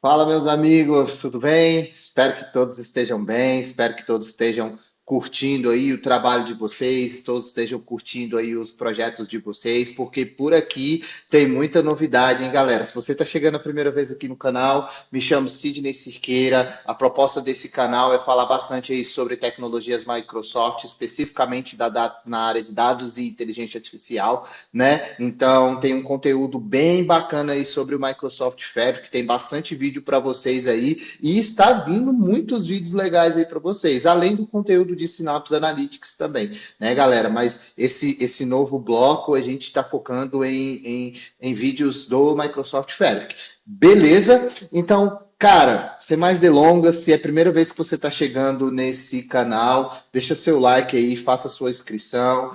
Fala, meus amigos, tudo bem? Espero que todos estejam bem, espero que todos estejam curtindo aí o trabalho de vocês, todos estejam curtindo aí os projetos de vocês, porque por aqui tem muita novidade, hein, galera? Se você está chegando a primeira vez aqui no canal, me chamo Sidney Cirqueira. A proposta desse canal é falar bastante aí sobre tecnologias Microsoft, especificamente na área de dados e inteligência artificial, né? Então tem um conteúdo bem bacana aí sobre o Microsoft Fabric, tem bastante vídeo para vocês aí e está vindo muitos vídeos legais aí para vocês, além do conteúdo de Synapse Analytics também, né, galera? Mas esse novo bloco a gente está focando em vídeos do Microsoft Fabric. Beleza? Então, cara, sem mais delongas, se é a primeira vez que você está chegando nesse canal, deixa seu like aí, faça sua inscrição,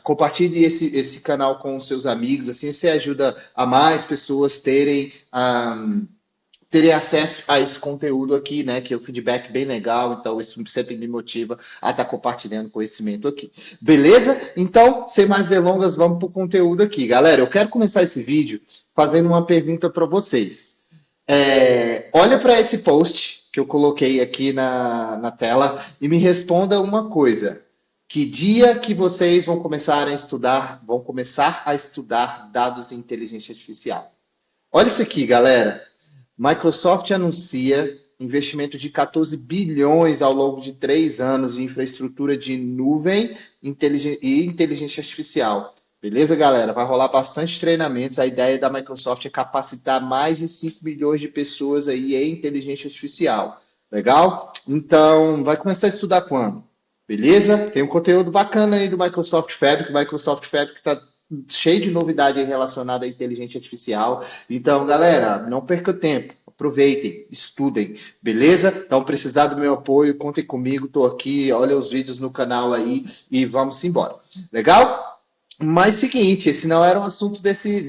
compartilhe esse canal com os seus amigos, assim você ajuda a mais pessoas terem acesso a esse conteúdo aqui, né? Que é um feedback bem legal, então isso sempre me motiva a estar compartilhando conhecimento aqui. Beleza? Então, sem mais delongas, vamos para o conteúdo aqui. Galera, eu quero começar esse vídeo fazendo uma pergunta para vocês. Olha para esse post que eu coloquei aqui na tela e me responda uma coisa. Que dia que vocês vão começar a estudar dados e inteligência artificial? Olha isso aqui, galera. Microsoft anuncia investimento de 14 bilhões ao longo de 3 anos em infraestrutura de nuvem e inteligência artificial. Beleza, galera? Vai rolar bastante treinamentos. A ideia da Microsoft é capacitar mais de 5 milhões de pessoas aí em inteligência artificial. Legal? Então, vai começar a estudar quando? Beleza? Tem um conteúdo bacana aí do Microsoft Fabric. O Microsoft Fabric está cheio de novidade relacionada à inteligência artificial. Então, galera, não perca tempo. Aproveitem, estudem, beleza? Então, precisar do meu apoio, contem comigo, estou aqui, olha os vídeos no canal aí e vamos embora. Legal? Mas seguinte, esse não era o assunto desse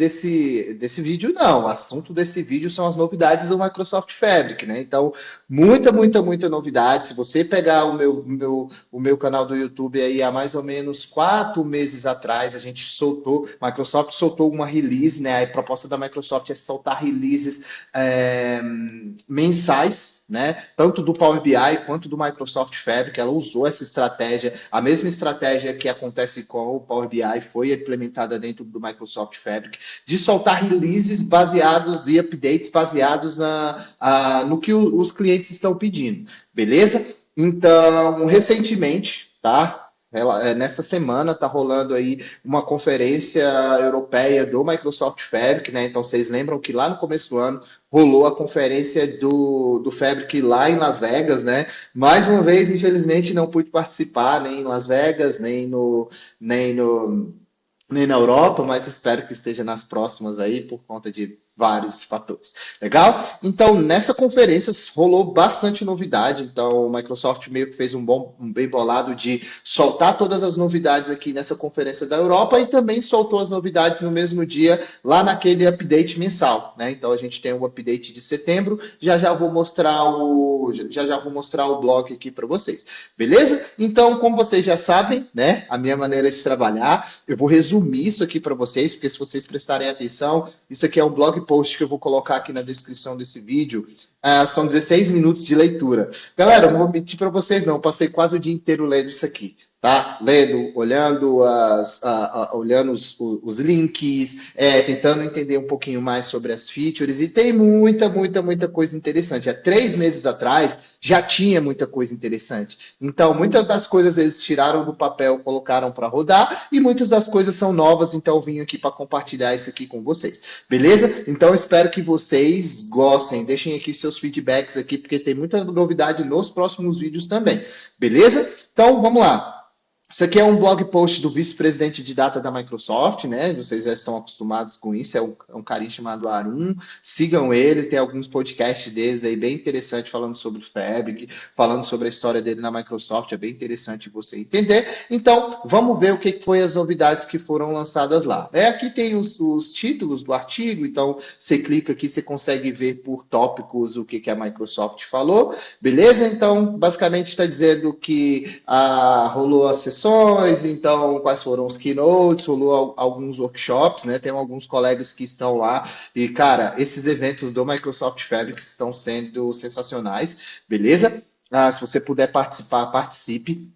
vídeo, não. O assunto desse vídeo são as novidades do Microsoft Fabric, né? Então, muita novidade. Se você pegar o meu canal do YouTube aí há mais ou menos 4 meses atrás, Microsoft soltou uma release, né? A proposta da Microsoft é soltar releases mensais, né? Tanto do Power BI quanto do Microsoft Fabric. Ela usou essa estratégia, a mesma estratégia que acontece com o Power BI foi implementada dentro do Microsoft Fabric, de soltar releases baseados e updates baseados no que os clientes estão pedindo, beleza? Então, recentemente, tá? Nessa semana está rolando aí uma conferência europeia do Microsoft Fabric, né? Então vocês lembram que lá no começo do ano rolou a conferência do Fabric lá em Las Vegas, né? Mais uma vez, infelizmente, não pude participar nem em Las Vegas, nem na Europa, mas espero que esteja nas próximas aí por conta de vários fatores. Legal? Então, nessa conferência rolou bastante novidade. Então, o Microsoft meio que fez um bem bolado de soltar todas as novidades aqui nessa conferência da Europa e também soltou as novidades no mesmo dia lá naquele update mensal, né? Então, a gente tem um update de setembro. Já vou mostrar o blog aqui para vocês. Beleza? Então, como vocês já sabem, né, a minha maneira de trabalhar, eu vou resumir isso aqui para vocês, porque se vocês prestarem atenção, isso aqui é um blog post que eu vou colocar aqui na descrição desse vídeo. São 16 minutos de leitura. Galera, não vou mentir para vocês não, eu passei quase o dia inteiro lendo isso aqui, tá? Lendo, olhando, olhando os links, tentando entender um pouquinho mais sobre as features, e tem muita coisa interessante. Há 3 meses atrás já tinha muita coisa interessante. Então, muitas das coisas eles tiraram do papel, colocaram para rodar, e muitas das coisas são novas, então eu vim aqui para compartilhar isso aqui com vocês. Beleza? Então, espero que vocês gostem. Deixem aqui seus feedbacks aqui, porque tem muita novidade nos próximos vídeos também. Beleza? Então, vamos lá. Isso aqui é um blog post do vice-presidente de data da Microsoft, né? Vocês já estão acostumados com isso, é um carinha chamado Arun. Sigam ele, tem alguns podcasts deles aí bem interessantes falando sobre o Fabric, falando sobre a história dele na Microsoft, é bem interessante você entender. Então, vamos ver o que foi as novidades que foram lançadas lá. Aqui tem os títulos do artigo, então você clica aqui, você consegue ver por tópicos o que a Microsoft falou, beleza? Então, basicamente está dizendo que rolou a sessão apresentações, então quais foram os keynotes, rolou alguns workshops, né? Tem alguns colegas que estão lá e, cara, esses eventos do Microsoft Fabric estão sendo sensacionais, beleza? Se você puder participar, participe.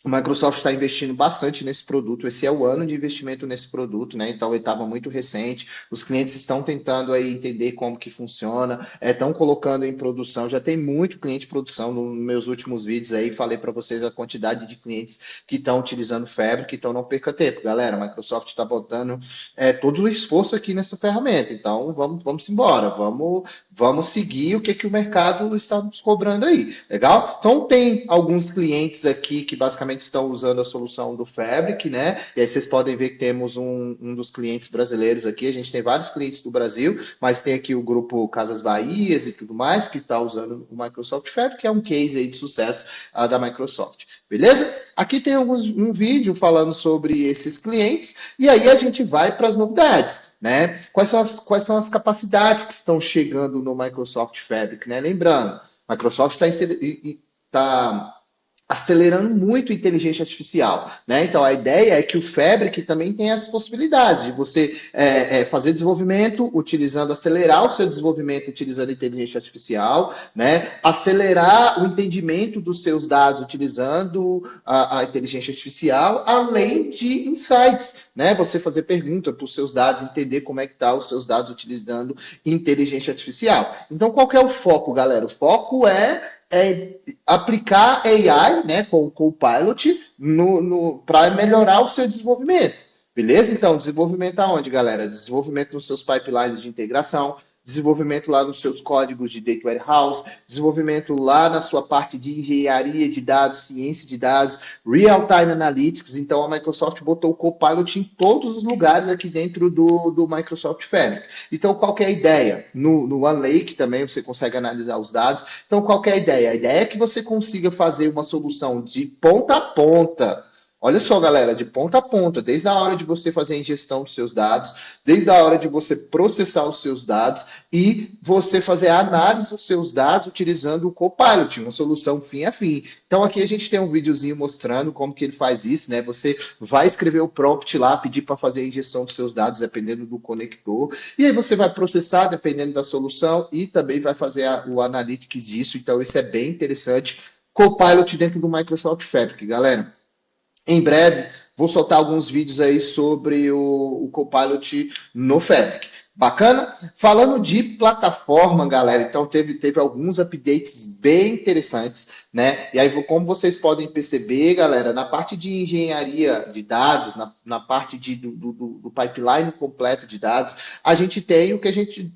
A Microsoft está investindo bastante nesse produto. Esse é o ano de investimento nesse produto, né? Então ele estava muito recente. Os clientes estão tentando aí entender como que funciona, estão colocando em produção. Já tem muito cliente de produção nos meus últimos vídeos aí. Falei para vocês a quantidade de clientes que estão utilizando Fabric. Então não perca tempo, galera. A Microsoft está botando todo o esforço aqui nessa ferramenta. Então vamos embora. Vamos seguir o que o mercado está nos cobrando aí. Legal? Então tem alguns clientes aqui que basicamente estão usando a solução do Fabric, né? E aí vocês podem ver que temos um dos clientes brasileiros aqui. A gente tem vários clientes do Brasil, mas tem aqui o grupo Casas Bahias e tudo mais que está usando o Microsoft Fabric, que é um case aí de sucesso da Microsoft. Beleza? Aqui tem um vídeo falando sobre esses clientes e aí a gente vai para as novidades, né? Quais são as capacidades que estão chegando no Microsoft Fabric, né? Lembrando, a Microsoft está acelerando muito a inteligência artificial, né? Então a ideia é que o Fabric também tem as possibilidades de você fazer desenvolvimento acelerar o seu desenvolvimento utilizando a inteligência artificial, né? Acelerar o entendimento dos seus dados utilizando a inteligência artificial, além de insights, né? Você fazer pergunta para os seus dados, entender como é que tá os seus dados utilizando inteligência artificial. Então qual que é o foco, galera? O foco é aplicar AI, né, com o Copilot para melhorar o seu desenvolvimento. Beleza? Então, desenvolvimento aonde, galera? Desenvolvimento nos seus pipelines de integração, desenvolvimento lá nos seus códigos de Data Warehouse, desenvolvimento lá na sua parte de engenharia de dados, ciência de dados, Real-Time Analytics. Então, a Microsoft botou o Copilot em todos os lugares aqui dentro do Microsoft Fabric. Então, qual que é a ideia? No OneLake também você consegue analisar os dados. Então, qual que é a ideia? A ideia é que você consiga fazer uma solução de ponta a ponta. Olha só, galera, de ponta a ponta, desde a hora de você fazer a ingestão dos seus dados, desde a hora de você processar os seus dados e você fazer a análise dos seus dados utilizando o Copilot, uma solução fim a fim. Então aqui a gente tem um videozinho mostrando como que ele faz isso, né? Você vai escrever o prompt lá, pedir para fazer a ingestão dos seus dados, dependendo do conector, e aí você vai processar, dependendo da solução, e também vai fazer o analytics disso. Então isso é bem interessante. Copilot dentro do Microsoft Fabric, galera. Em breve, vou soltar alguns vídeos aí sobre o Copilot no Fabric. Bacana? Falando de plataforma, galera, então teve alguns updates bem interessantes, né? E aí, como vocês podem perceber, galera, na parte de engenharia de dados, na parte do pipeline completo de dados, a gente tem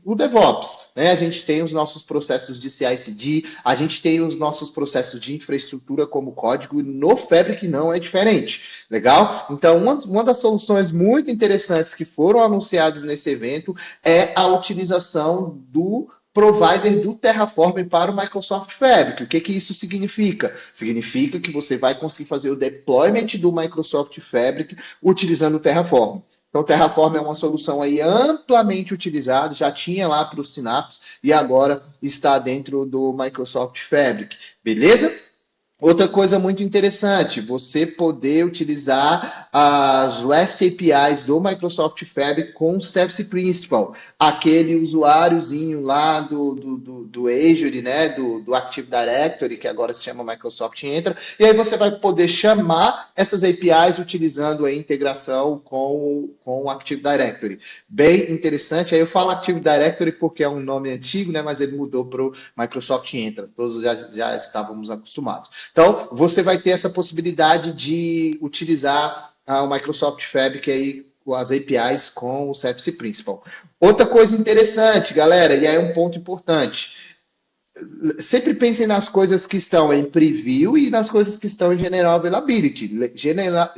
o DevOps, né? A gente tem os nossos processos de CI/CD, a gente tem os nossos processos de infraestrutura como código, e no Fabric não é diferente. Legal? Então, uma das soluções muito interessantes que foram anunciadas nesse evento é a utilização do provider do Terraform para o Microsoft Fabric. O que isso significa? Significa que você vai conseguir fazer o deployment do Microsoft Fabric utilizando o Terraform. Então, o Terraform é uma solução aí amplamente utilizada, já tinha lá para o Synapse e agora está dentro do Microsoft Fabric. Beleza? Outra coisa muito interessante, você poder utilizar as REST APIs do Microsoft Fabric com o Service Principal, aquele usuáriozinho lá do Azure, né, do Active Directory, que agora se chama Microsoft Entra, e aí você vai poder chamar essas APIs utilizando a integração com o Active Directory. Bem interessante, aí eu falo Active Directory porque é um nome antigo, né, mas ele mudou para o Microsoft Entra, todos já estávamos acostumados. Então, você vai ter essa possibilidade de utilizar o Microsoft Fabric aí, as APIs com o Service Principal. Outra coisa interessante, galera, e aí é um ponto importante. Sempre pensem nas coisas que estão em preview e nas coisas que estão em General Availability.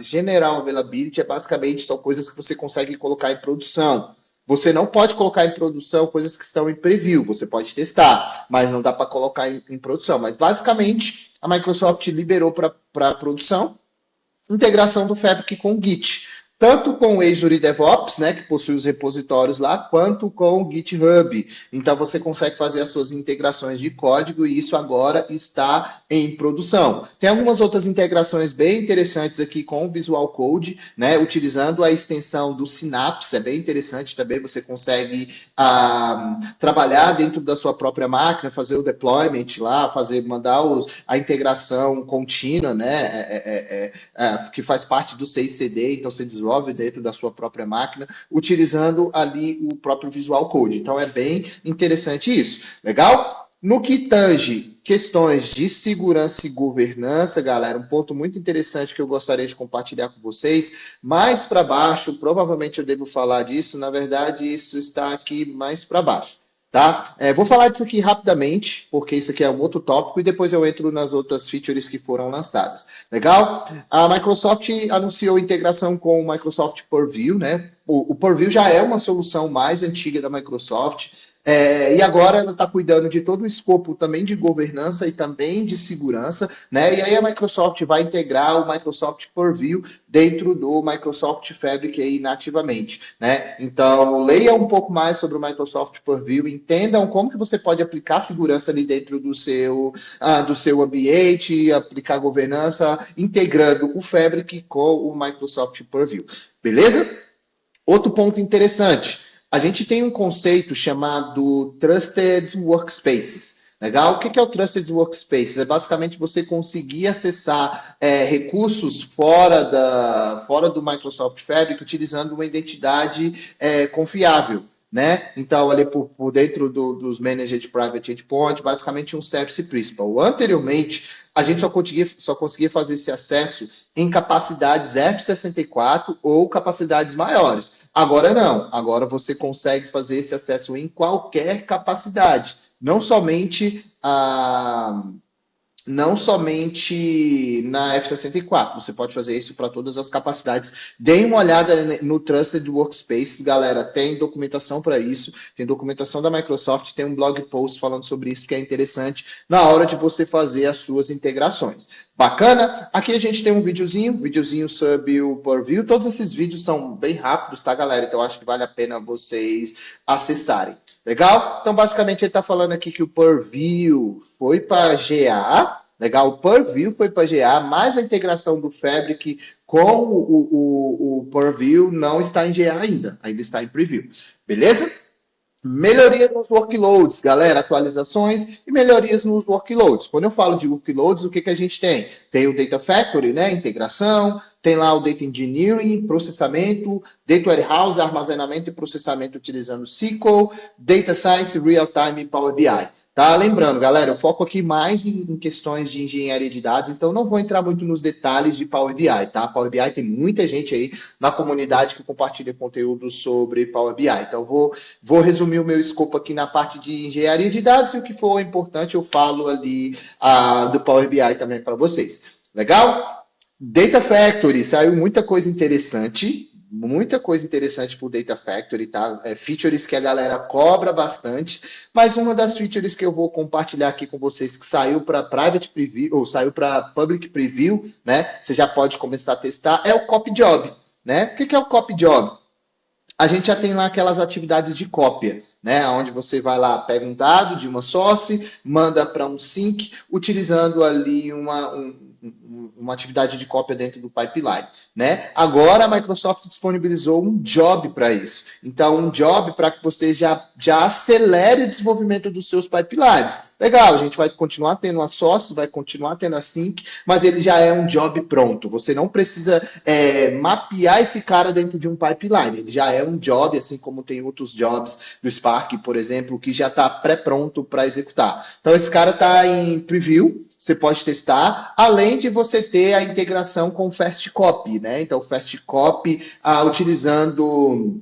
General Availability basicamente são coisas que você consegue colocar em produção. Você não pode colocar em produção coisas que estão em preview. Você pode testar, mas não dá para colocar em produção. Mas basicamente a Microsoft liberou para produção integração do Fabric com o Git. tanto com o Azure DevOps, né, que possui os repositórios lá, quanto com o GitHub. Então você consegue fazer as suas integrações de código e isso agora está em produção. Tem algumas outras integrações bem interessantes aqui com o Visual Code, né, utilizando a extensão do Synapse, é bem interessante também, você consegue trabalhar dentro da sua própria máquina, fazer o deployment lá, mandar a integração contínua, né, que faz parte do CI/CD, então você desenvolve dentro da sua própria máquina, utilizando ali o próprio Visual Code. Então é bem interessante isso. Legal? No que tange questões de segurança e governança, galera, um ponto muito interessante que eu gostaria de compartilhar com vocês. Mais para baixo, provavelmente eu devo falar disso, na verdade isso está aqui mais para baixo. Tá? Vou falar disso aqui rapidamente, porque isso aqui é um outro tópico, e depois eu entro nas outras features que foram lançadas. Legal? A Microsoft anunciou integração com o Microsoft Purview, né? O Purview já é uma solução mais antiga da Microsoft, e agora ela está cuidando de todo o escopo também de governança e também de segurança, né? E aí a Microsoft vai integrar o Microsoft Purview dentro do Microsoft Fabric aí nativamente, né? Então, leia um pouco mais sobre o Microsoft Purview, entendam como que você pode aplicar segurança ali dentro do seu ambiente, aplicar governança, integrando o Fabric com o Microsoft Purview. Beleza? Outro ponto interessante. A gente tem um conceito chamado Trusted Workspaces. Legal? O que é o Trusted Workspaces? É basicamente você conseguir acessar recursos fora do Microsoft Fabric utilizando uma identidade confiável. Né? Então, ali por dentro dos Managed Private Endpoint, basicamente um Service Principal. Anteriormente, a gente só conseguia fazer esse acesso em capacidades F64 ou capacidades maiores. Agora não, agora você consegue fazer esse acesso em qualquer capacidade, não somente na F64, você pode fazer isso para todas as capacidades. Deem uma olhada no Trusted Workspace, galera, tem documentação para isso, tem documentação da Microsoft, tem um blog post falando sobre isso que é interessante na hora de você fazer as suas integrações. Bacana? Aqui a gente tem um videozinho sobre o Purview. Todos esses vídeos são bem rápidos, tá, galera? Então acho que vale a pena vocês acessarem. Legal? Então, basicamente, ele está falando aqui que o Purview foi para GA. Legal? O Purview foi para GA, mas a integração do Fabric com o Purview não está em GA ainda está em Preview. Beleza? Melhoria nos workloads, galera, atualizações e melhorias nos workloads. Quando eu falo de workloads, o que a gente tem? Tem o Data Factory, né, integração, tem lá o Data Engineering, processamento, Data Warehouse, armazenamento e processamento utilizando SQL, Data Science, Real Time e Power BI. Tá? Lembrando, galera, eu foco aqui mais em questões de engenharia de dados, então não vou entrar muito nos detalhes de Power BI, tá? Power BI tem muita gente aí na comunidade que compartilha conteúdo sobre Power BI. Então, vou resumir o meu escopo aqui na parte de engenharia de dados e o que for importante eu falo ali do Power BI também para vocês. Legal? Data Factory, saiu muita coisa interessante para o Data Factory, tá? Features que a galera cobra bastante, mas uma das features que eu vou compartilhar aqui com vocês que saiu para Private Preview, ou saiu para Public Preview, né? Você já pode começar a testar, é o Copy Job, né? O que é o Copy Job? A gente já tem lá aquelas atividades de cópia, né? Onde você vai lá, pega um dado de uma source, manda para um sync, utilizando ali uma atividade de cópia dentro do pipeline, né? Agora a Microsoft disponibilizou um job para isso. Então, um job para que você já acelere o desenvolvimento dos seus pipelines. Legal, a gente vai continuar tendo a source, vai continuar tendo a sync, mas ele já é um job pronto. Você não precisa mapear esse cara dentro de um pipeline. Ele já é um job, assim como tem outros jobs do Spark, por exemplo, que já está pré-pronto para executar. Então, esse cara está em preview, você pode testar, além de você ter a integração com o Fast Copy, né? Então, o Fast Copy utilizando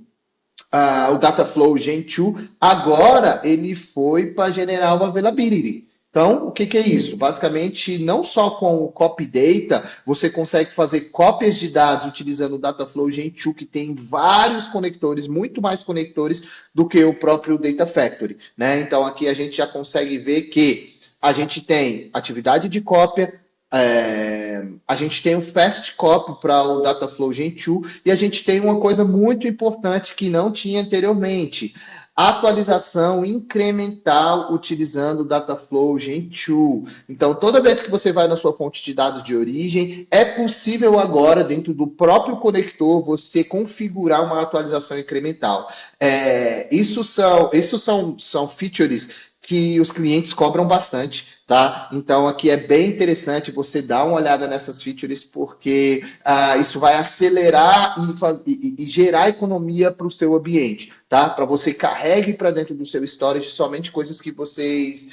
o Dataflow Gen 2, agora ele foi para General Availability. Então, o que é isso? Basicamente, não só com o Copy Data, você consegue fazer cópias de dados utilizando o Dataflow Gen 2, que tem vários conectores, muito mais conectores do que o próprio Data Factory, né? Então, aqui a gente já consegue ver que a gente tem atividade de cópia, A gente tem o Fast Copy para o Dataflow Gen 2 e a gente tem uma coisa muito importante que não tinha anteriormente. Atualização incremental utilizando o Dataflow Gen 2. Então, toda vez que você vai na sua fonte de dados de origem, é possível agora, dentro do próprio conector, você configurar uma atualização incremental. Isso são features que os clientes cobram bastante, tá? Então aqui é bem interessante você dar uma olhada nessas features, porque isso vai acelerar e gerar economia para o seu ambiente, tá? Para você carregue para dentro do seu storage somente coisas que vocês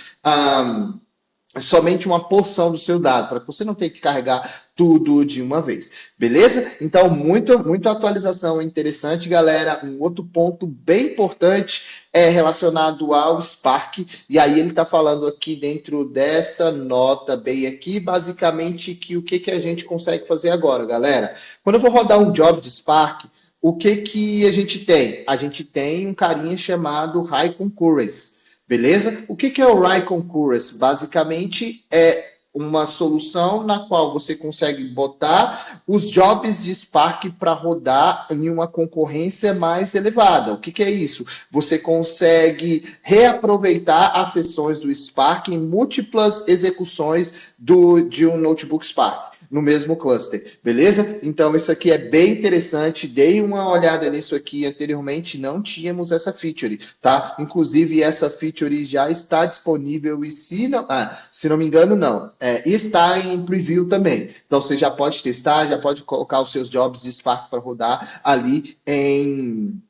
somente uma porção do seu dado, para que você não tenha que carregar tudo de uma vez, beleza? Então, muita atualização interessante, galera. Um outro ponto bem importante é relacionado ao Spark, e aí ele está falando aqui dentro dessa nota bem aqui, basicamente, que o que a gente consegue fazer agora, galera? Quando eu vou rodar um job de Spark, o que a gente tem? A gente tem um carinha chamado High Concurrence. Beleza? O que é o High Concurrence? Basicamente é uma solução na qual você consegue botar os jobs de Spark para rodar em uma concorrência mais elevada. O que é isso? Você consegue reaproveitar as sessões do Spark em múltiplas execuções de um notebook Spark no mesmo cluster, beleza? Então isso aqui é bem interessante, dei uma olhada nisso aqui anteriormente, não tínhamos essa feature, tá? Inclusive essa feature já está disponível e se não me engano não, está em preview também, então você já pode testar, já pode colocar os seus jobs de Spark para rodar ali em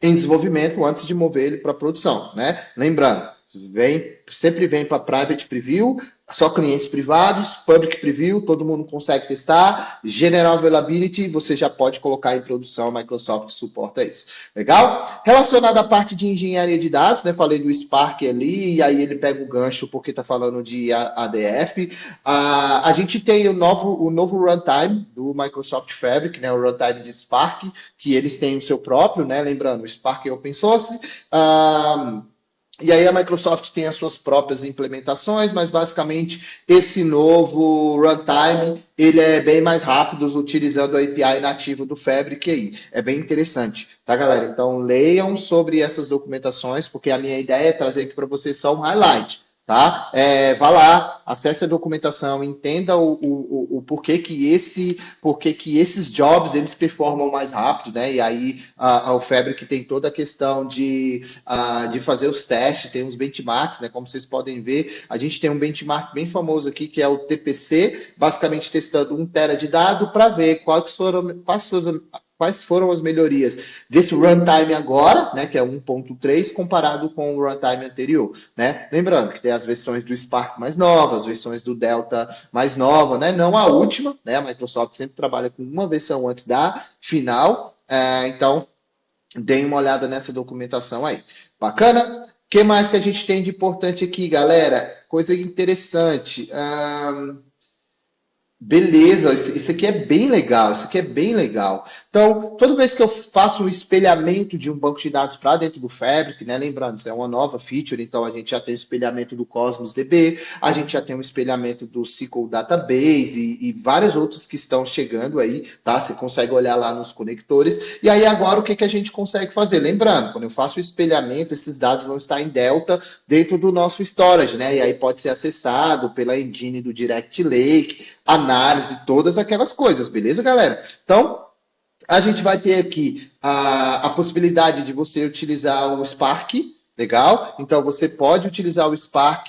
desenvolvimento antes de mover ele para produção, né? Lembrando, sempre vem para private preview, só clientes privados, public preview, todo mundo consegue testar, general availability, você já pode colocar em produção, Microsoft suporta isso. Legal? Relacionado à parte de engenharia de dados, né? Falei do Spark ali, e aí ele pega o gancho porque está falando de ADF. A gente tem o novo runtime do Microsoft Fabric, né? O runtime de Spark, que eles têm o seu próprio, né? Lembrando, o Spark é open source. E aí a Microsoft tem as suas próprias implementações, mas basicamente esse novo runtime, ele é bem mais rápido utilizando a API nativo do Fabric aí. É bem interessante, tá, galera? Então leiam sobre essas documentações, porque a minha ideia é trazer aqui para vocês só um highlight, tá? Vá lá, acesse a documentação, entenda o porquê que esses jobs eles performam mais rápido, né? E aí o Fabric tem toda a questão de fazer os testes, tem uns benchmarks, né? Como vocês podem ver, a gente tem um benchmark bem famoso aqui que é o TPC, basicamente testando 1 tera de dado para ver quais foram as melhorias desse runtime agora, né, que é 1.3, comparado com o runtime anterior, né? Lembrando que tem as versões do Spark mais novas, as versões do Delta mais nova, né? Não a última, né? A Microsoft sempre trabalha com uma versão antes da final, então deem uma olhada nessa documentação aí. Bacana? O que mais que a gente tem de importante aqui, galera? Coisa interessante. Beleza, isso aqui é bem legal, isso aqui é bem legal. Então, toda vez que eu faço o espelhamento de um banco de dados para dentro do Fabric, né, lembrando, isso é uma nova feature, então a gente já tem o espelhamento do Cosmos DB, a gente já tem o espelhamento do SQL Database e vários outros que estão chegando aí, tá? Você consegue olhar lá nos conectores. E aí agora o que a gente consegue fazer? Lembrando, quando eu faço o espelhamento, esses dados vão estar em Delta dentro do nosso storage, né? E aí pode ser acessado pela engine do Direct Lake, análise, todas aquelas coisas, beleza, galera? Então, a gente vai ter aqui a possibilidade de você utilizar o Spark, legal? Então, você pode utilizar o Spark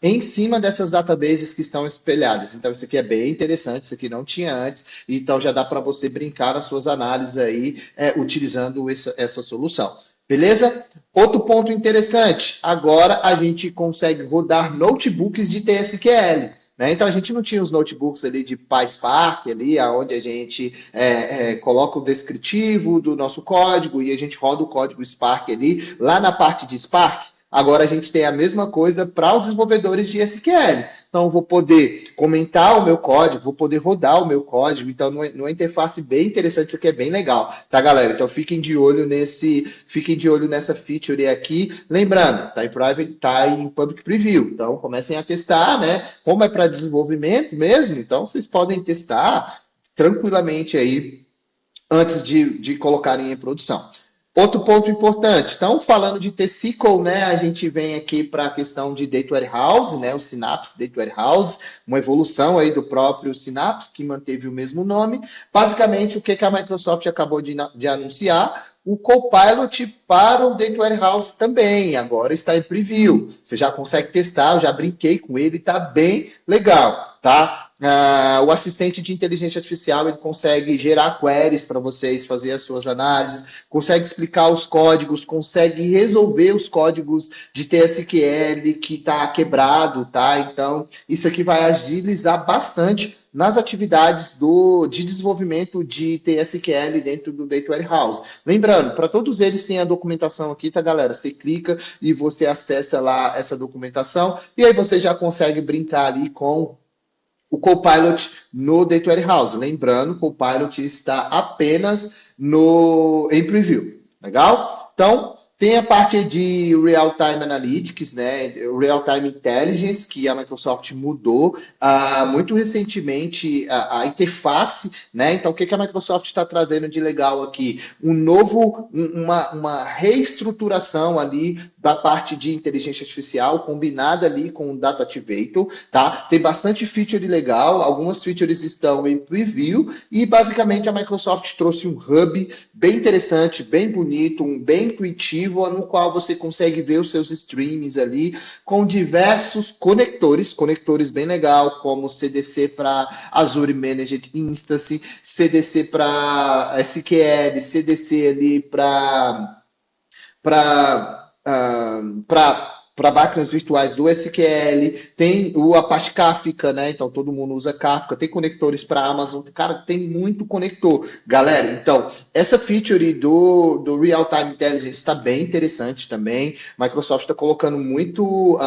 em cima dessas databases que estão espelhadas. Então, isso aqui é bem interessante, isso aqui não tinha antes, então já dá para você brincar nas suas análises aí, utilizando essa solução. Beleza? Outro ponto interessante, agora a gente consegue rodar notebooks de TSQL. Né? Então a gente não tinha os notebooks ali de PySpark, ali, onde a gente coloca o descritivo do nosso código e a gente roda o código Spark ali. Lá na parte de Spark, agora a gente tem a mesma coisa para os desenvolvedores de SQL. Então, eu vou poder comentar o meu código, vou poder rodar o meu código. Então, numa interface bem interessante, isso aqui é bem legal, tá, galera? Então, fiquem de olho nessa feature aqui. Lembrando, tá em private, tá em public preview. Então, comecem a testar, né? Como é para desenvolvimento mesmo, então vocês podem testar tranquilamente aí antes de colocarem em produção. Outro ponto importante, então, falando de T-SQL, né, a gente vem aqui para a questão de Data Warehouse, né, o Synapse Data Warehouse, uma evolução aí do próprio Synapse, que manteve o mesmo nome. Basicamente, o que a Microsoft acabou de anunciar? O Copilot para o Data Warehouse também, agora está em preview. Você já consegue testar, eu já brinquei com ele, está bem legal, tá? O assistente de inteligência artificial ele consegue gerar queries para vocês fazer as suas análises, consegue explicar os códigos, consegue resolver os códigos de TSQL que está quebrado, tá? Então, isso aqui vai agilizar bastante nas atividades de desenvolvimento de TSQL dentro do Data Warehouse. Lembrando, para todos eles tem a documentação aqui, tá, galera? Você clica e você acessa lá essa documentação e aí você já consegue brincar ali com o Copilot no Data Warehouse. Lembrando, o Copilot está apenas em preview. Legal? Então, tem a parte de Real-Time Analytics, né? Real-Time Intelligence, que a Microsoft mudou muito recentemente a interface, né? Então, o que a Microsoft está trazendo de legal aqui? Uma reestruturação ali da parte de inteligência artificial, combinada ali com o Data Activator, tá? Tem bastante feature legal, algumas features estão em preview, e basicamente a Microsoft trouxe um hub bem interessante, bem bonito, bem intuitivo, no qual você consegue ver os seus streams ali, com diversos conectores bem legal, como CDC para Azure Managed Instance, CDC para SQL, CDC ali para máquinas virtuais do SQL, tem a parte Kafka, né? Então todo mundo usa Kafka, tem conectores para Amazon, cara, tem muito conector. Galera, então, essa feature do Real-Time Intelligence está bem interessante também. Microsoft está colocando muito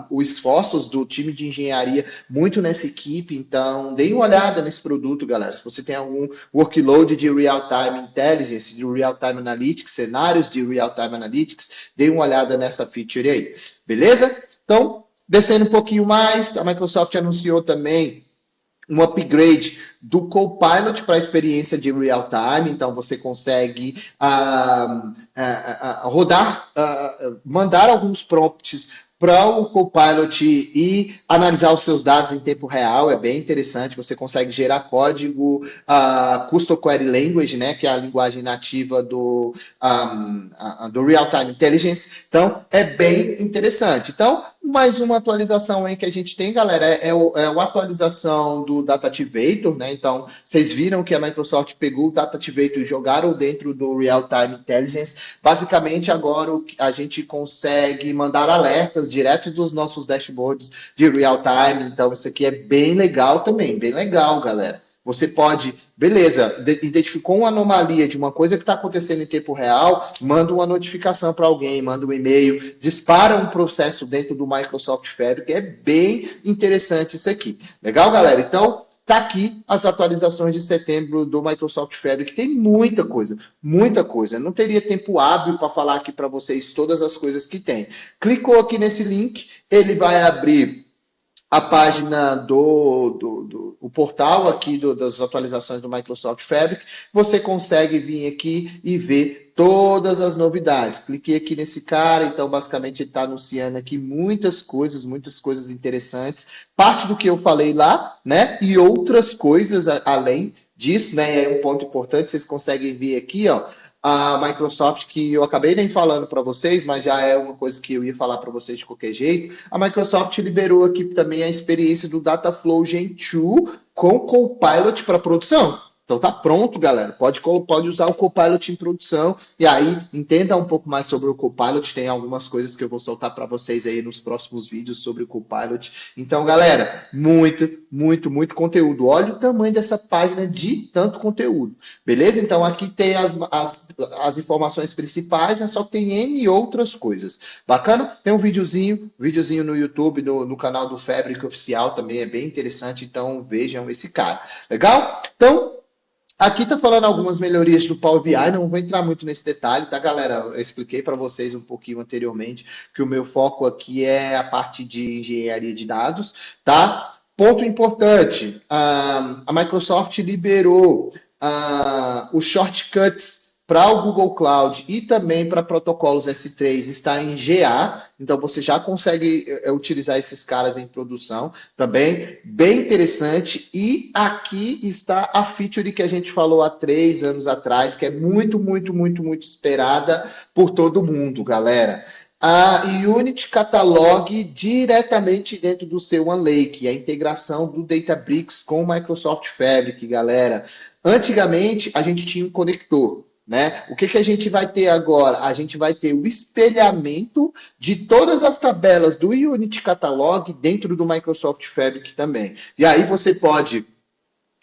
os esforços do time de engenharia muito nessa equipe, então deem uma olhada nesse produto, galera. Se você tem algum workload de Real-Time Intelligence, de Real-Time Analytics, cenários de Real-Time Analytics, deem uma olhada nessa feature aí. Beleza? Então, descendo um pouquinho mais, a Microsoft anunciou também um upgrade do Copilot para a experiência de real-time, então você consegue mandar alguns prompts para o Copilot e analisar os seus dados em tempo real, é bem interessante, você consegue gerar código Custom Query Language, né, que é a linguagem nativa do Real-Time Intelligence, então é bem interessante. Então, mais uma atualização aí que a gente tem, galera, é a atualização do Data Activator, né, então vocês viram que a Microsoft pegou o Data Activator e jogaram dentro do Real-Time Intelligence, basicamente agora a gente consegue mandar alertas direto dos nossos dashboards de real-time, então isso aqui é bem legal também, bem legal, galera. Você pode, beleza, identificou uma anomalia de uma coisa que está acontecendo em tempo real, manda uma notificação para alguém, manda um e-mail, dispara um processo dentro do Microsoft Fabric, é bem interessante isso aqui. Legal, galera? Então, tá aqui as atualizações de setembro do Microsoft Fabric. Tem muita coisa, muita coisa. Não teria tempo hábil para falar aqui para vocês todas as coisas que tem. Clicou aqui nesse link, ele vai abrir a página o portal aqui das atualizações do Microsoft Fabric. Você consegue vir aqui e ver todas as novidades. Cliquei aqui nesse cara, então basicamente ele está anunciando aqui muitas coisas interessantes. Parte do que eu falei lá, né? E outras coisas além disso, né? É um ponto importante, vocês conseguem ver aqui, ó. A Microsoft, que eu acabei nem falando para vocês, mas já é uma coisa que eu ia falar para vocês de qualquer jeito, a Microsoft liberou aqui também a experiência do Dataflow Gen 2 com Copilot para produção. Então tá pronto, galera. Pode usar o Copilot em produção e aí entenda um pouco mais sobre o Copilot. Tem algumas coisas que eu vou soltar para vocês aí nos próximos vídeos sobre o Copilot. Então, galera, muito conteúdo. Olha o tamanho dessa página de tanto conteúdo. Beleza? Então aqui tem as informações principais, mas só que tem N outras coisas. Bacana? Tem um videozinho no YouTube, no canal do Fabric Oficial também, é bem interessante. Então vejam esse cara. Legal? Então, aqui está falando algumas melhorias do Power BI, não vou entrar muito nesse detalhe, tá, galera? Eu expliquei para vocês um pouquinho anteriormente que o meu foco aqui é a parte de engenharia de dados, tá? Ponto importante, a Microsoft liberou os shortcuts para o Google Cloud e também para protocolos S3 está em GA, então você já consegue utilizar esses caras em produção também, bem interessante. E aqui está a feature que a gente falou há 3 anos atrás, que é muito esperada por todo mundo, galera. A Unity Catalog diretamente dentro do seu OneLake, a integração do Databricks com o Microsoft Fabric, galera. Antigamente, a gente tinha um conector, né? O que a gente vai ter agora? A gente vai ter o espelhamento de todas as tabelas do Unity Catalog dentro do Microsoft Fabric também. E aí você pode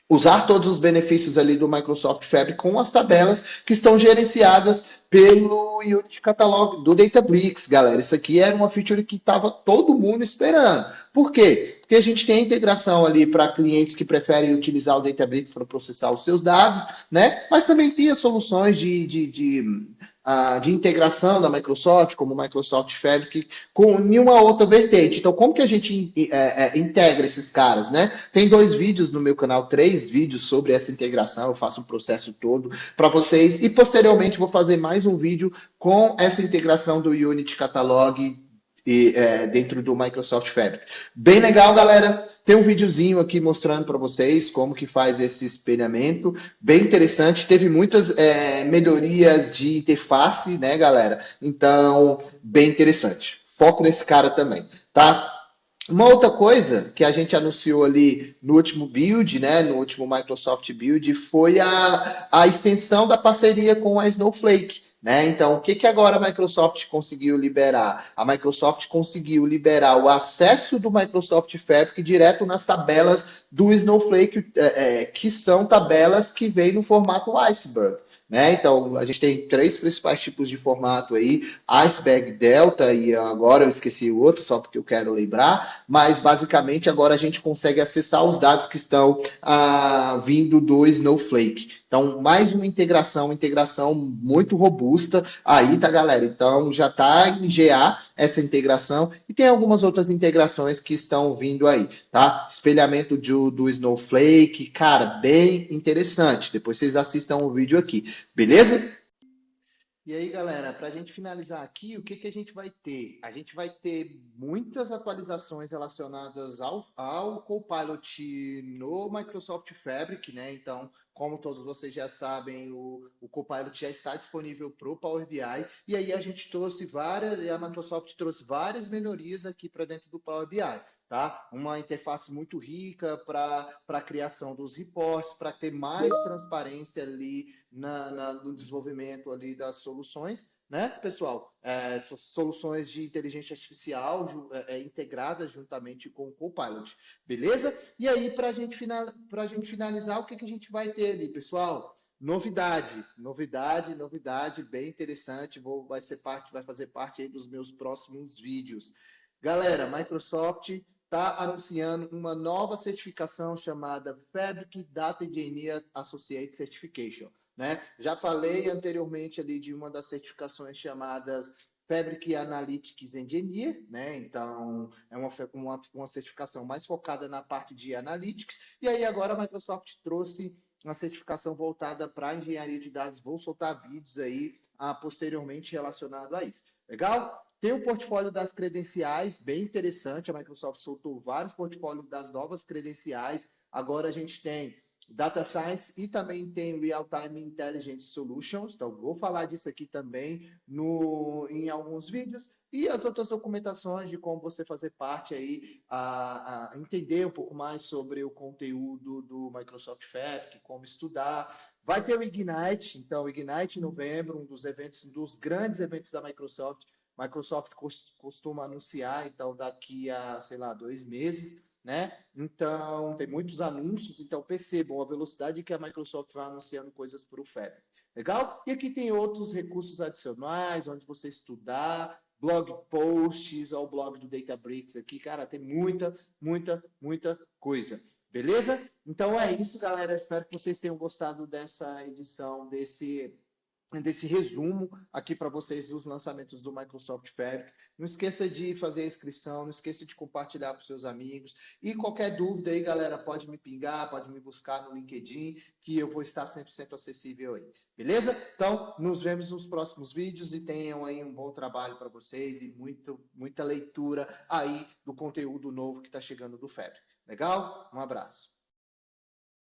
usar todos os benefícios ali do Microsoft Fabric com as tabelas que estão gerenciadas pelo Unity Catalog do Databricks, galera. Isso aqui era uma feature que estava todo mundo esperando. Por quê? Porque a gente tem a integração ali para clientes que preferem utilizar o Databricks para processar os seus dados, né? Mas também tem as soluções de integração da Microsoft, como o Microsoft Fabric, com nenhuma outra vertente. Então, como que a gente integra esses caras, né? Tem 2 vídeos no meu canal, 3 vídeos sobre essa integração, eu faço um processo todo para vocês, e posteriormente vou fazer mais um vídeo com essa integração do Unity Catalog dentro do Microsoft Fabric. Bem legal, galera. Tem um videozinho aqui mostrando para vocês como que faz esse espelhamento. Bem interessante. Teve muitas melhorias de interface, né, galera? Então, bem interessante. Foco nesse cara também, tá? Uma outra coisa que a gente anunciou ali no último build, né, no último Microsoft Build, foi a extensão da parceria com a Snowflake. Né? Então, o que agora a Microsoft conseguiu liberar? A Microsoft conseguiu liberar o acesso do Microsoft Fabric direto nas tabelas do Snowflake, que são tabelas que vêm no formato iceberg. Né? Então, a gente tem 3 principais tipos de formato aí, Iceberg, Delta, e agora eu esqueci o outro, só porque eu quero lembrar, mas basicamente agora a gente consegue acessar os dados que estão vindo do Snowflake. Então, mais uma integração muito robusta aí, tá, galera? Então, já está em GA essa integração e tem algumas outras integrações que estão vindo aí, tá? Espelhamento do Snowflake, cara, bem interessante. Depois vocês assistam o vídeo aqui, beleza? E aí, galera, para a gente finalizar aqui, o que a gente vai ter? A gente vai ter muitas atualizações relacionadas ao Copilot no Microsoft Fabric, né? Então, como todos vocês já sabem, o Copilot já está disponível para o Power BI. E aí a gente a Microsoft trouxe várias melhorias aqui para dentro do Power BI, tá? Uma interface muito rica para a criação dos reports, para ter mais transparência ali no desenvolvimento ali das soluções, né, pessoal? Soluções de inteligência artificial integradas juntamente com o Copilot, beleza? E aí, para a gente finalizar, o que a gente vai ter ali, pessoal? Novidade, bem interessante, vai fazer parte aí dos meus próximos vídeos. Galera, Microsoft está anunciando uma nova certificação chamada Fabric Data Engineer Associate Certification. Né? Já falei anteriormente ali de uma das certificações chamadas Fabric Analytics Engineer, né? Então é uma certificação mais focada na parte de Analytics, e aí agora a Microsoft trouxe uma certificação voltada para a engenharia de dados. Vou soltar vídeos aí posteriormente relacionado a isso. Legal? Tem o portfólio das credenciais, bem interessante. A Microsoft soltou vários portfólios das novas credenciais. Agora a gente tem Data Science e também tem Real Time Intelligence Solutions. Então, vou falar disso aqui também em alguns vídeos. E as outras documentações de como você fazer parte aí, a entender um pouco mais sobre o conteúdo do Microsoft Fabric, como estudar. Vai ter o Ignite, então, o Ignite em novembro, um dos eventos, um dos grandes eventos da Microsoft. Microsoft costuma anunciar, então, daqui a, sei lá, 2 meses, né? Então, tem muitos anúncios, então percebam a velocidade que a Microsoft vai anunciando coisas para o Fabric. Legal? E aqui tem outros recursos adicionais, onde você estudar, blog posts, ao blog do Databricks aqui, cara, tem muita, muita, muita coisa. Beleza? Então é isso, galera. Espero que vocês tenham gostado dessa edição, desse resumo aqui para vocês dos lançamentos do Microsoft Fabric. Não esqueça de fazer a inscrição, não esqueça de compartilhar para os seus amigos. E qualquer dúvida aí, galera, pode me pingar, pode me buscar no LinkedIn, que eu vou estar 100% acessível aí. Beleza? Então, nos vemos nos próximos vídeos e tenham aí um bom trabalho para vocês e muita leitura aí do conteúdo novo que está chegando do Fabric. Legal? Um abraço.